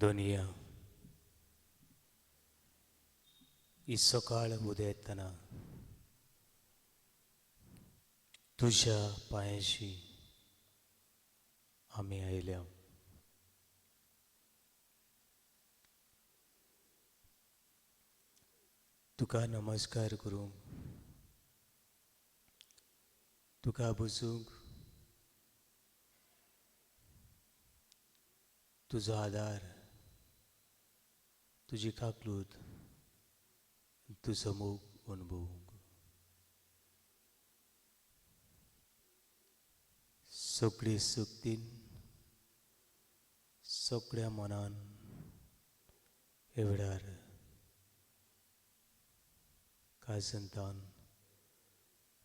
दुनिया ही सकाळ उदेतना तुझ्या पायाशी आम्ही आयल्या. तुका नमस्कार करूंक, तुका बुजूंक, तुजो आदार, तुजी काकलूत, तुजो मोग अनुभवूंक. सगळी सुक्तीन, सगळ्या मनान हे वेळार काजंतान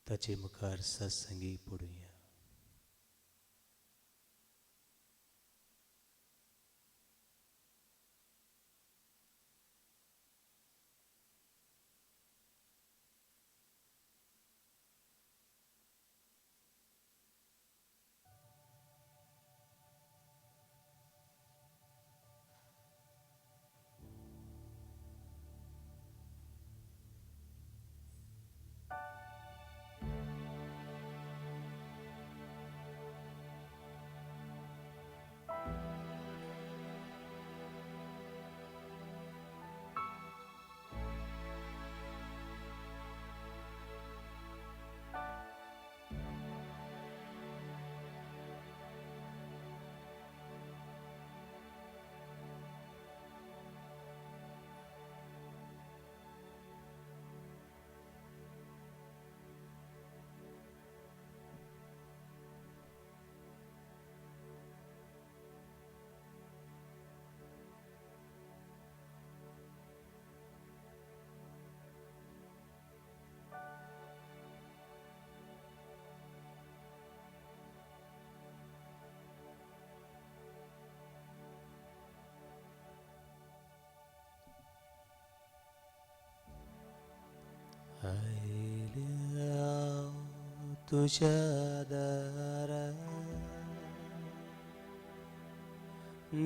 ताचे मुखार सत्संगी पडुया. आयल्या तुझ्या दारात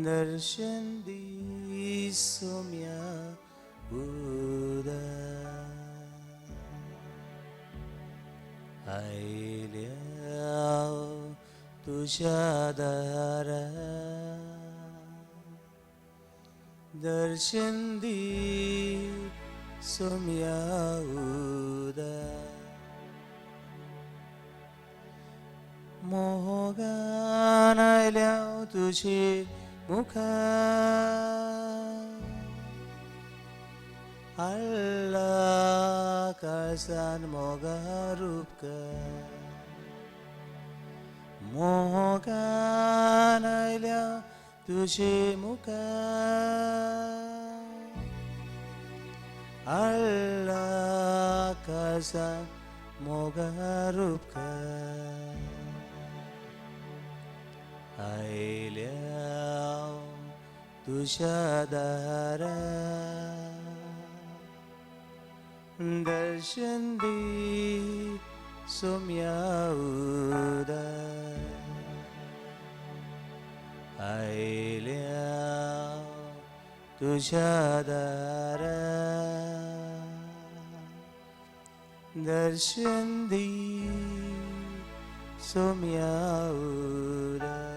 दर्शन दी सोम्या उदार. आयल्या तुझ्या दारात दर्शन दी सोम्या उदार. मोगान आयल्या तुझे मुखार. आल्ला काळजान मोगार उपकार. मोगान आयल्या तुझे मुखार. आल्ला काळजान मोगार उपकार. आयल्या तुझ्या दारात दर्शन दी सोम्या उदार. आयल्या तुझ्या दारात दर्शन दी सोम्या उदार.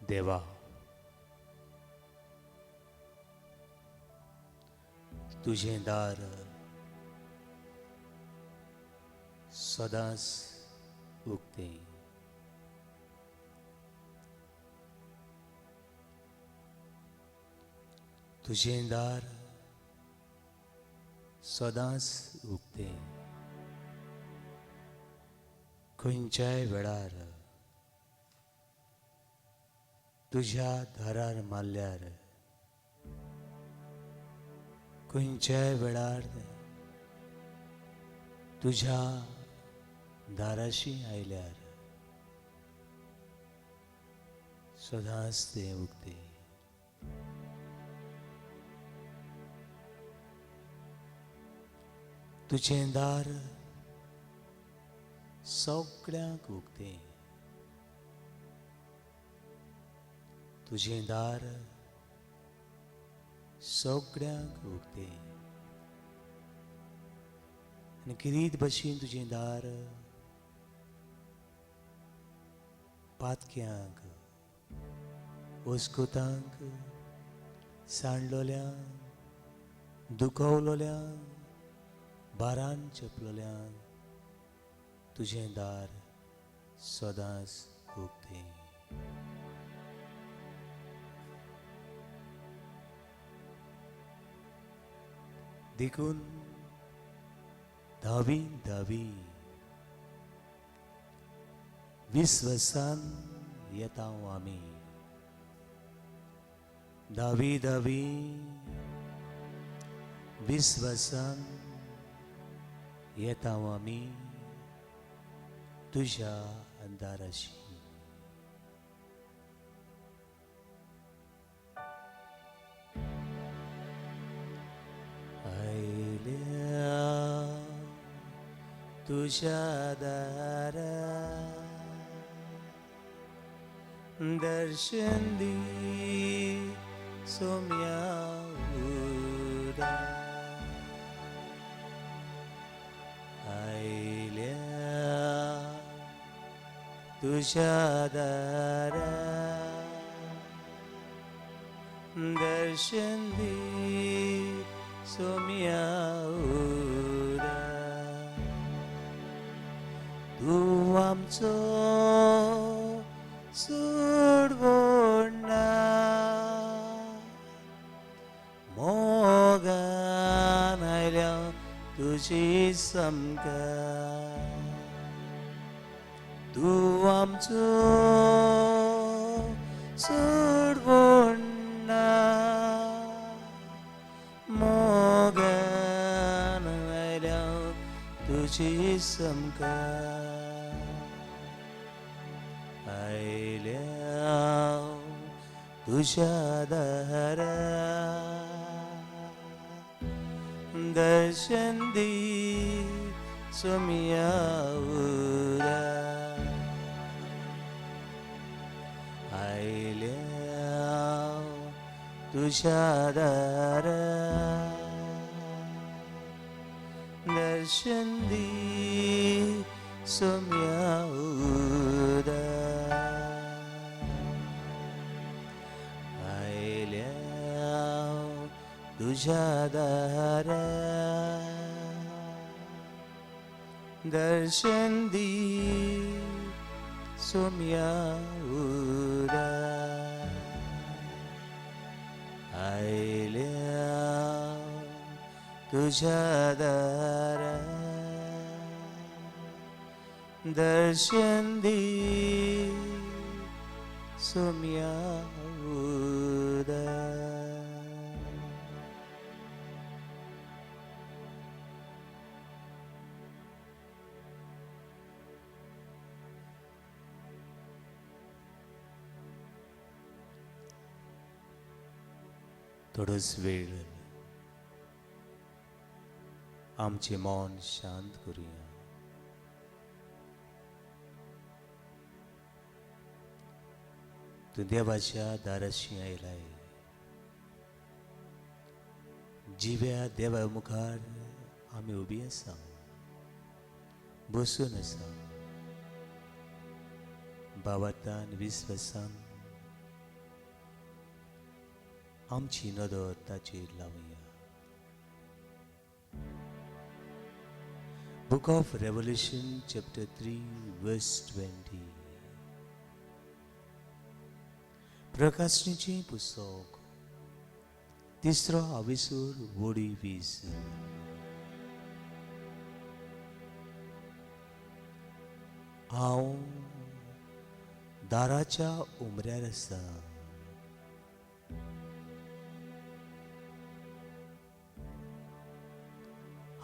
देवा, तुझे दार सदांच उगते. तुझे दार सदांच उगते. खंयच्याय वेळार तुझ्या दारार मारल्यार, खंयच्याय वेळार तुझ्या दाराशी आयल्यार सदांच ते उगते. तुझें दार सगळ्यांक उगते. तुझें दार सगळ्यांक उगते. आनी किरीत भशेन तुझें दार पातक्यांक, ओस्कोतांक, सांडलोल्यांक, दुखवलोल्यांक, बारान चपलोल्यांक तुझें दार सदांच उगते. देखून धांवीन धांवी विस्वसान येता आमी. धांवी धांवी विस्वसान येता आमी तुझ्या दाराशी. आयल्या तुझ्या दारा दर्शन दी सोम्या उदा. आयल्या तुझ्या दारा दर्शन दी सोम्या उदा. तू आमचो सोडवोना मोगान आयल्या तुझी समकार. तू आमचो सोडवोना मोगान आयल्या तुझी समकार. आयल्या तुझ्या दारा दर्शन दी सोम्या उदा. आयल्या तुझ्या दारा दर्शन दी सोम्या उदा. आयल्या तुझ्या दारा दर्शन दी सोम्या उदा. आयल्या तुझ्या दारा दर्शन दी सोम्या उदा. थोडोच वेळ आमचे मौन शांत करूया. तू देवाच्या दाराशी आयलाय. जिव्या देवा मुखार आमी उबी आसा, बसून आसा. भावार्थान विस्वासान आमची नदर ताचेर लावया. Book of Revelation chapter 3 verse 20. प्रकाशनीचे पुस्तक 3 आविसूर वोडी 20. हांव दाराच्या उमऱ्यार आसा.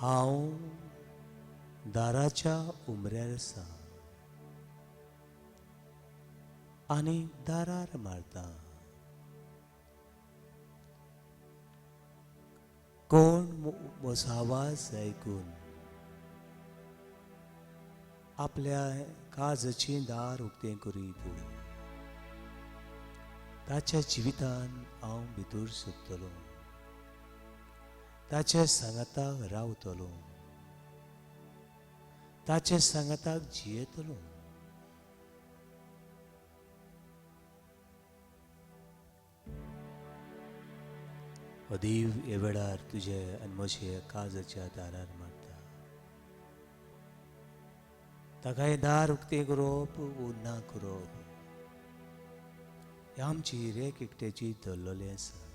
हांव दाराच्या उमऱ्यार आसा आनी दारार मारता. कोण म्हजो आवाज आयकून आपल्या काळजाचें दार उक्तें करीत ताच्या जिवितान हांव भितर सरतलों. ताच्या सांगाताक रावतलों. ताच्या सांगाताक जियेतलों. देव हे वेळार तुजे आनी म्हजे काळजाच्या दारार मारता. ताका हें दार उक्तें करप वो ना करप हें आमची एक एकट्याची धरलेलें आसा.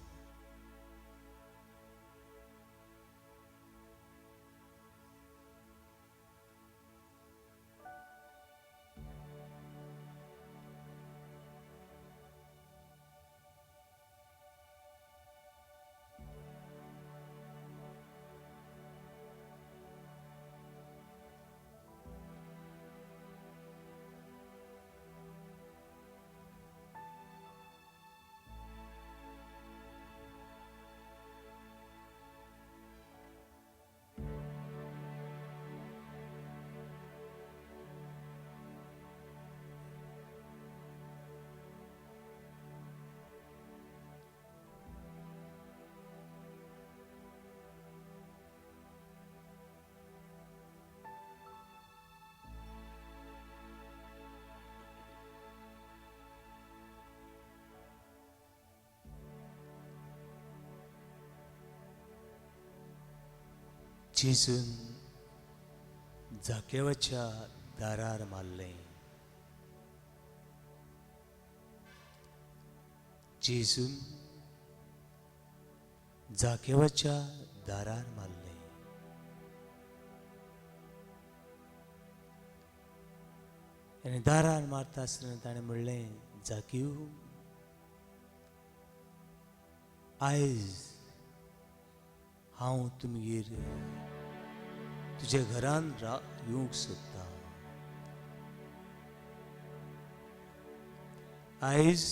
जेजून जाकेवाच्या दारार मारलें. जेजून जाकेवाच्या दारार मारलें. आनी दारार मारता आसतना ताणें म्हणलें, जाकेव, आयज हांव तुमगेर तुज्या घरान येवंक सोदता. आयज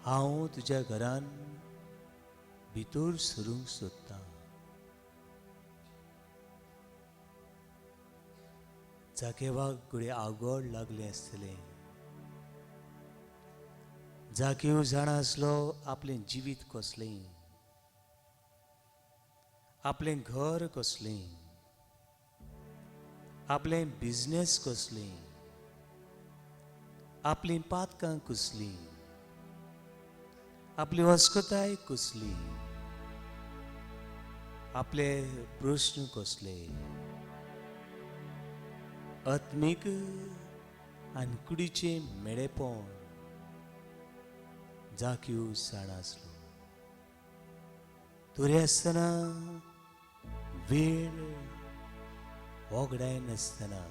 हांव तुज्या घरान भितर सरूंक सोदता. जाकेवाक घडये आवगड लागलें आसतलें. जाकेव जाणा आसलो आपलें जिवीत कसलें, आपलें घर कसलें, आपलें बिझनेस कसलें, आपलीं पातकां कसलीं, आपली वस्कोताय कसली, आपले प्रश्न कसले. आत्मीक आनी कुडीचें मेळेपण जाकेव जाणा आसलो. तरी आसतना वेळ वगडाय नासतना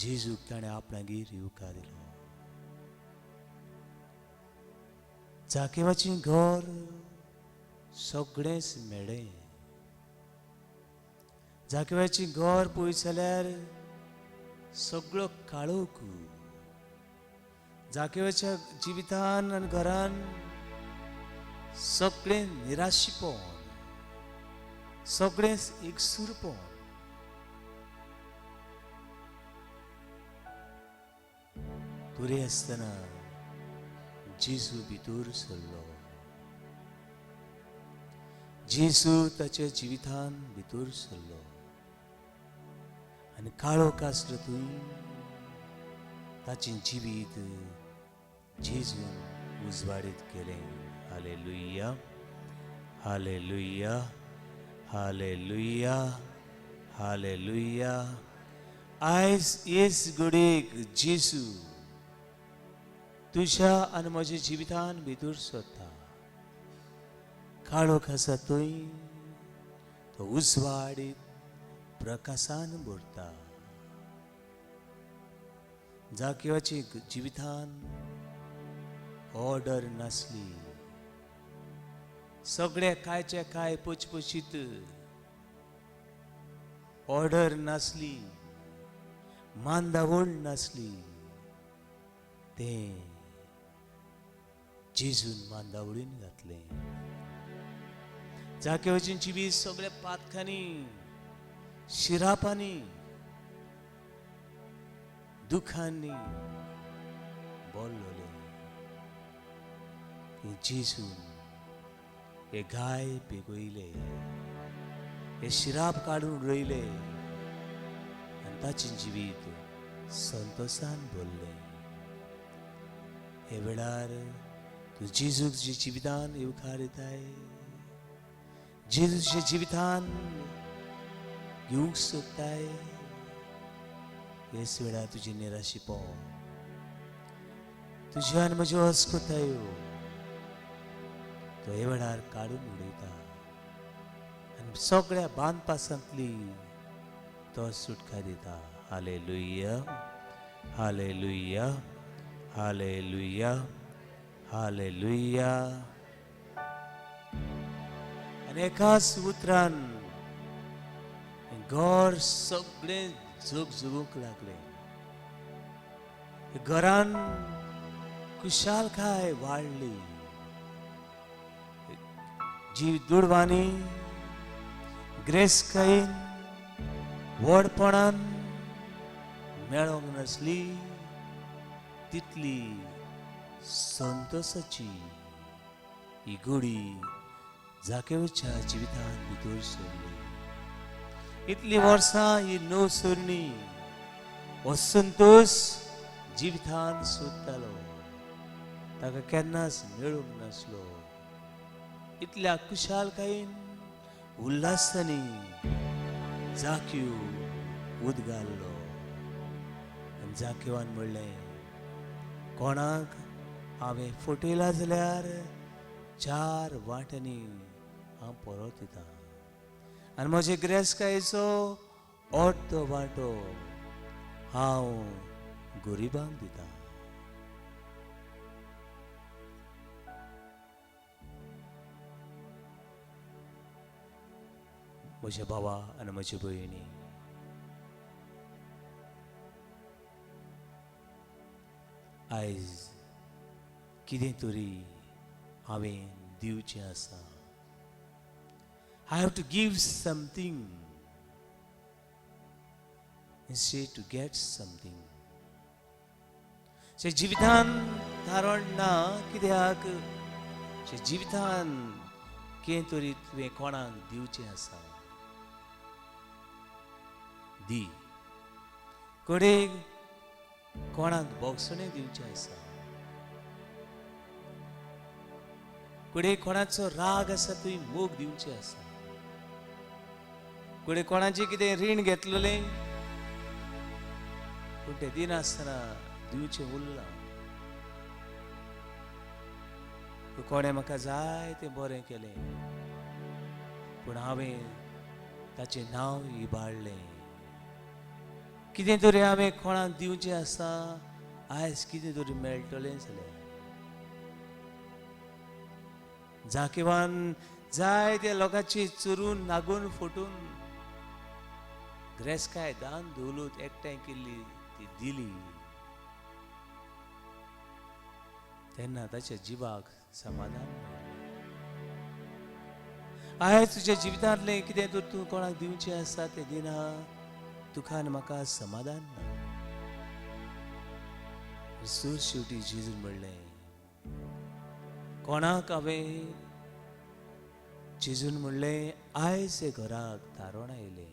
जेजूक ताणें आपणागेर येवकार दिलो. जाकेवाचें घर सगळेंच मेळ्ळें. जाकेवाचें घर पळयत जाल्यार सगळो काळोख. जाकेवाच्या जिवितान आनी घरान सगळें निराशीपण, सगळें एकसुरपण. तरी आसतना जेजू भितर सरलो. जेजू ताच्या जिवितान भितर सरलो आनी काळोख आसलो थंय ताचें जिवीत जेजून उजवाडीत केलें. Hallelujah, hallelujah, hallelujah, hallelujah. आयज येस घडयेक जेजू तुझ्या आनी म्हज्या जिवितान भितर सोदता. काळोख आसा थंय तो उजवाडीत प्रकाशान भरता. जाकेवाची जिवितान ऑर्डर नासली. सगळे कायचे काय पचपचीत ऑर्डर नासली, मांदावळ नासली. ते जेजून मांदावळीन घातले. जाकेवाची जिवीत सगळे पातखांनी शिरापांनी दुखांनी बोललोले. जेजून हे गाय पेगयले, हे शिराप काढून रोयले आनी ताचें जिवीत संतोषान भरले. हे वेळार तूं जेजूच्या जिवितान येवकार येताय. जेजूच्या जिवितान येवंक सोदताय. हेच वेळार तुजी निराशीपो, तुज्या आनी म्हज्यो अस्कोतायो तो हे वेळार काडून उडयता आनी सगळ्या बांदपासांतली तो सुटका दिता. Hallelujah, hallelujah, hallelujah, hallelujah. आनी एकाच उतरान घर सगळें झगझगूंक लागले. घरान खुशालकाय वाडली. जीव दुडवांनी ग्रेसकायेन व्हडपणान मेळोंक नासली तितली संतोषाची ही घडी जाकेवाच्या जिवितान भितर सरली. इतली वर्सां ही नो सरणी हो संतोष जिवितान सोदतालो, ताका केन्नाच मेळूंक नासलो. इतल्या खुशालकायेन उल्हासांनी जाकेव उदगाल्लो. आनी जाकेवान म्हणलें, कोणाक हांवें फटयला जाल्यार 4 वांट्यांनी हांव परत येता आनी म्हजे गिरेस्तकायेचो अर्दो वांटो हांव गरिबांक दिता. म्हज्या भावा आनी म्हज्या भयणी, आयज कितें तरी हांवें दिवचें आसा. I have to give something instead to get something. जे जिवितान तारण ना कित्याक जे जिवितान कितें तरी तुवें कोणाक दिवचें आसा. दी. कडेक कोणाक बोगसणें दिवचें आसा. कडेक कोणाचो राग आसा तुवें मोग दिवचें आसा. कडेक कोणाचें कितें रीण घेतलेलें पूण तें दिनासतना दिवचें उरलां. कोणें म्हाका जाय तें बरें केलें पूण हांवें ताचें नांव इबाडलें. कितें तरी हांवें कोणाक दिवचें आसा. आयज कितें तरी मेळटलें जाल्यार जाकेवान जाय त्या लोकांची चोरून नागून फुटून ग्रेसकाय दान दौलत एकठांय केल्ली ती दिली. तेन्ना ताच्या जिवाक समाधान मेळ्ळें. आयज तुज्या जिवितांतलें कितें तर तूं कोणाक दिवचें आसा तें दिना तुका आनी म्हाका समाधान ना. सूर शेवटी जेजून म्हणलें, कोणाक हांवें जेजून म्हणलें, आयज हे घराक तारण आयलें.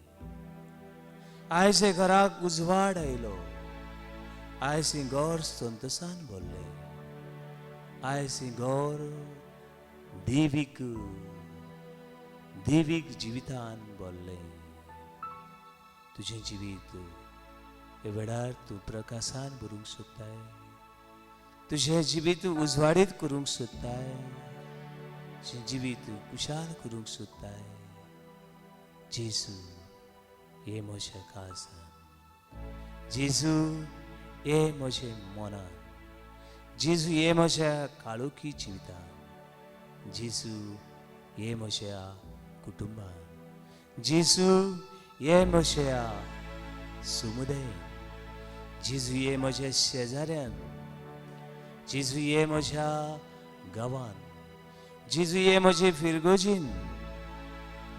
आयज हे घराक उजवाड आयलो. आयज हें घर संतोशान भरलें. आयसी गौर देविक देविक जिवितान बोलले तुझे जिवीत हे वेळार तू प्रकाशान भरूंक सोदताय तुझे जिवीत उजवाडीत करूंक सोदताय तुझे जिवीत कुशाल करूंक सोदताय जेजू हे म्हज्या काळजान जेजू हे म्हजे मनान जेजू हे म्हज्या काळोखी जिवितान जेजू हे म्हज्या कुटुंबान जेजू हे म्हज्या समुदायान जेजू हे म्हज्या शेजाऱ्यान जेजू हे म्हज्या गांवान जेजू हे म्हजे फिरगोजीन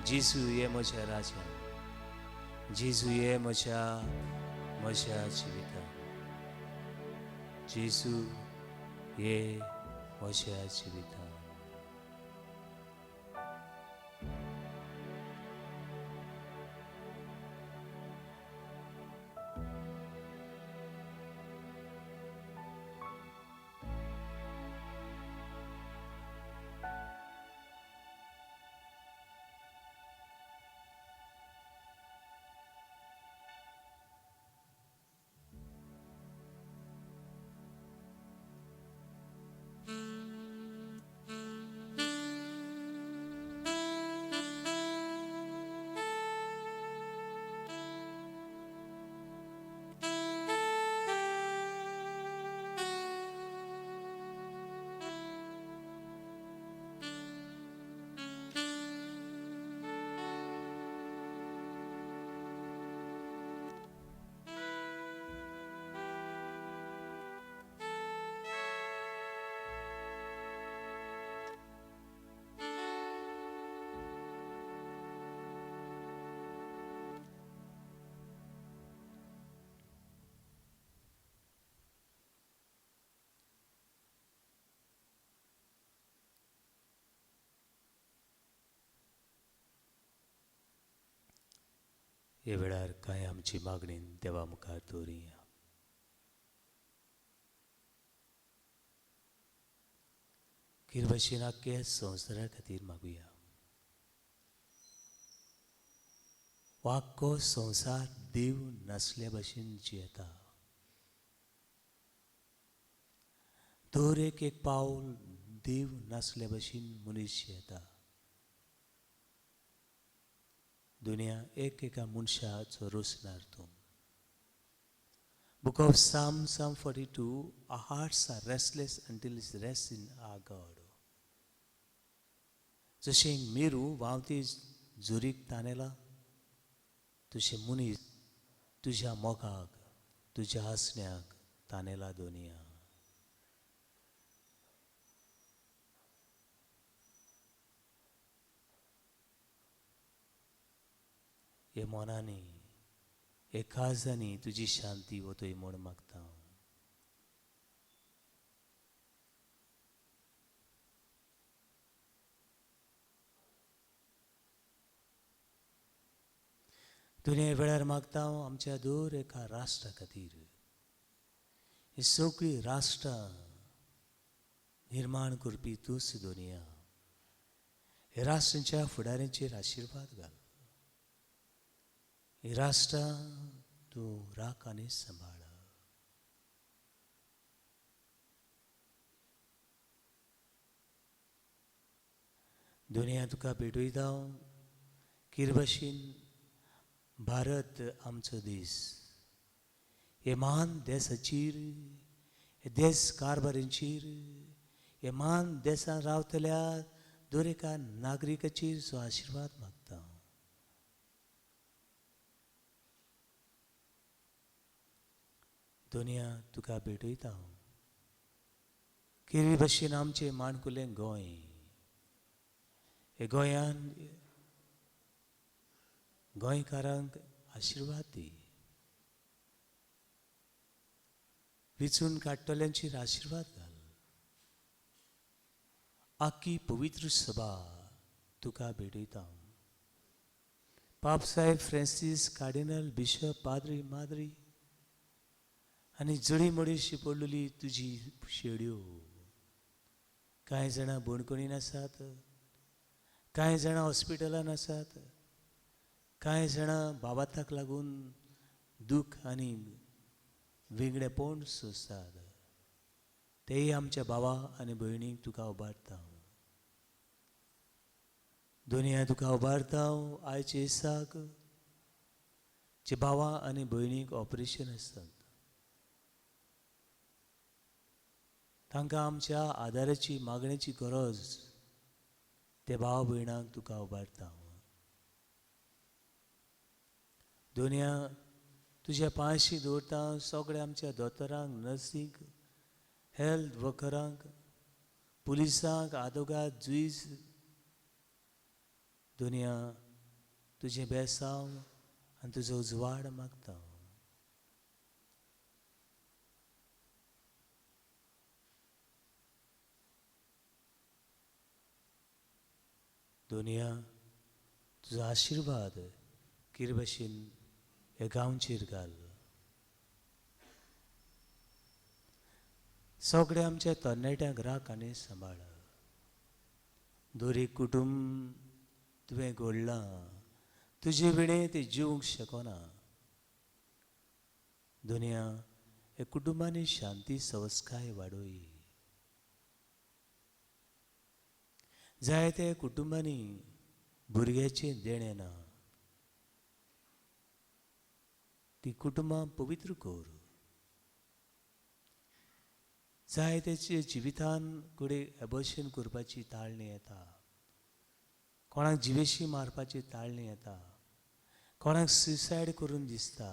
जेजू हे म्हज्या राज्यान जेजू हे म्हज्या जिवितान जेजू हे म्हज्या जिवितान हे वेळार काय आमची मागणी देवा मुखार दवरुया किरभशेन आख्या संवसारा खातीर मागुया वाक्को संवसार देव नासल्या भशेन जियेता दर एक पावल देव नासल्या भशेन मनीस जियेता दुनिया एका मनशाचो रोसनार तूं Book of Psalm 42 Our hearts are restless until it's rest in our God. जशें मेरू वावती झुरीक तानेला तुझे मनीस तुझ्या मोगाक तुझ्या हसण्याक तानेला दुनिया हे मनांनी हे काळजांनी तुझी शांती वतोय म्हूण मागता दुनिया वेळार मागता आमच्या दर एका राष्ट्रा खातीर ही सगळी राष्ट्रां निर्माण करपी तूच दुनिया हे राष्ट्रांच्या फुडाऱ्यांचेर आशीर्वाद घाल हे राष्ट्र तू राख आनी सांबाळ दुनिया तुका भेटयता किरभशेन भारत आमचो देश हे महान देशाचेर हे देश कारभारींचेर हे महान देशांत रावतल्या दर एका नागरिकाचेर जो आशीर्वाद मागता दुनिया तुका भेटयता केरी भशेन आमचे माणकुलें गोंय हे गोंयान गोंयकारांक आशीर्वाद दी विचून काडटल्यांचेर आशीर्वाद घाल आख्खी पवित्र सभा तुका भेटयता पाप साहेब फ्रांसीस कार्डिनल बिशप पाद्री माद्री आनी जडी मडीशी पडलेली तुजी शेड्यो कांय जाणां बोणकुणीन आसात, कांय जाणां हॉस्पिटलान आसात, कांय जाणां बाबाताक लागून दूख आनी वेगळेपण सोंसतात. तेय आमच्या भावा आनी भयणीक तुका उबारता. दुनिया तुका उबारता आयच्या दिसाक जे भावा आनी भयणीक ऑपरेशन आसतात, तांकां आमच्या आदाराची मागणेची गरज, ते भाव भयणांक तुका उबारता. दुनिया तुज्या पांयशी दवरता सगळ्या आमच्या दोतोरांक, नर्सींक, हेल्थ वर्करांक, पुलिसांक, आदोगाद, जुईज. दुनिया तुजें बेसांव आनी तुजो उजवाड मागता. दुनिया तुजो आशिर्वाद किर भाशेन ह्या गांवचेर घाल. सगळ्या आमच्या तरणाट्यांक राख आनी सांबाळ. दर एक कुटुंब तुवें घडलां, तुजे विणे ते जिवंक शकना. दुनिया हे कुटुंबांनी शांती संस्काय वाडोय. जायत्या कुटुंबांनी भुरग्याचें देणें ना, ती कुटुंबां पवित्र कर. जायत्याच्या जिवितान कडेन एबॉर्शन करपाची ताळणी येता, कोणाक जिवेशी मारपाची ताळणी येता, कोणाक सुसायड करून दिसता,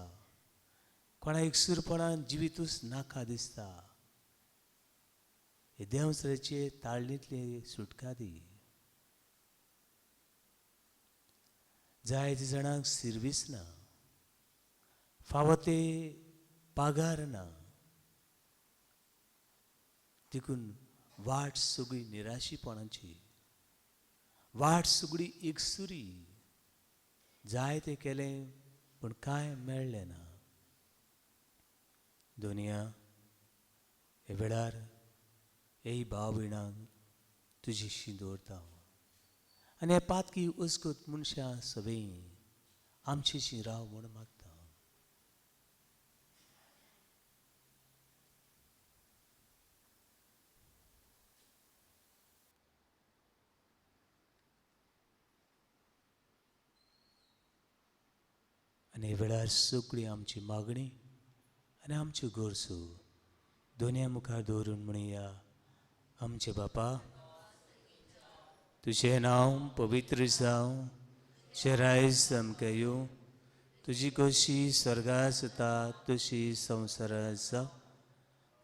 कोणाक एकसूरपणान जिवितूच नाका दिसता. हे देंवसराचे ताळणींतली सुटका दी. जायत्या जाणांक सर्वीस ना, फावो ते पागार ना, देखून वाट सगळी निराशीपणाची, वाट सगळी एकसुरी. जाय ते केलें पूण कांय मेळ्ळें ना. दुनिया हे वेळार हे भाव भयणांक तुजेशी दवरता आनी हे पातकी उस्कूत मनशां सगळीं आमचेशी राव म्हूण मागता. आनी हे वेळार सगळी आमची मागणी आनी आमच्यो गरजो दोनया मुखार दवरून म्हणया. आमचे बापा, तुजें नांव पवित्र जावं, तुजें रायज सामकें येवं, तुजी कशी स्वर्गांत जाता तशी संवसारांत जावं.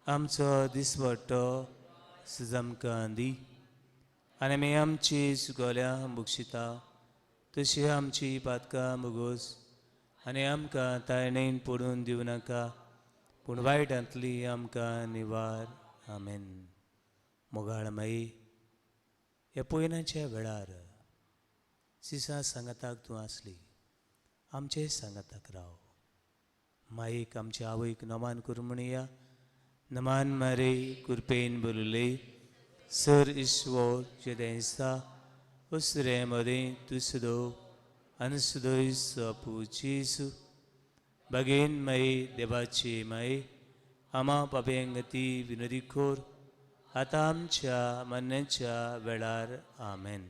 आमचो दिसवटो आज आमकां दी आनी आमी आमची चुकवल्यां बक्षिता तशी आमची पातकां मुगोस आनी आमकां ताळणेन पडून दिवं नाका, पूण वायटांतली आमकां निवार. आमेन. मोगाळ माई, ह्या पयनाच्या वेळार सिसा सांगाताक तूं आसली, आमचे सांगाताक राव. माईक आमच्या आवयक नमान करूं म्हणया. नमान मारे कुरपेन बोलले सर ईश्वर जे देंसा उसरे मदें तू सुदो आनी सुदोय सोपू जेसू. बागेन माई देवाची माई, आमा पापेंगती विनोदी खोर, आतां आमच्या मरणाच्या वेळार. आमेन.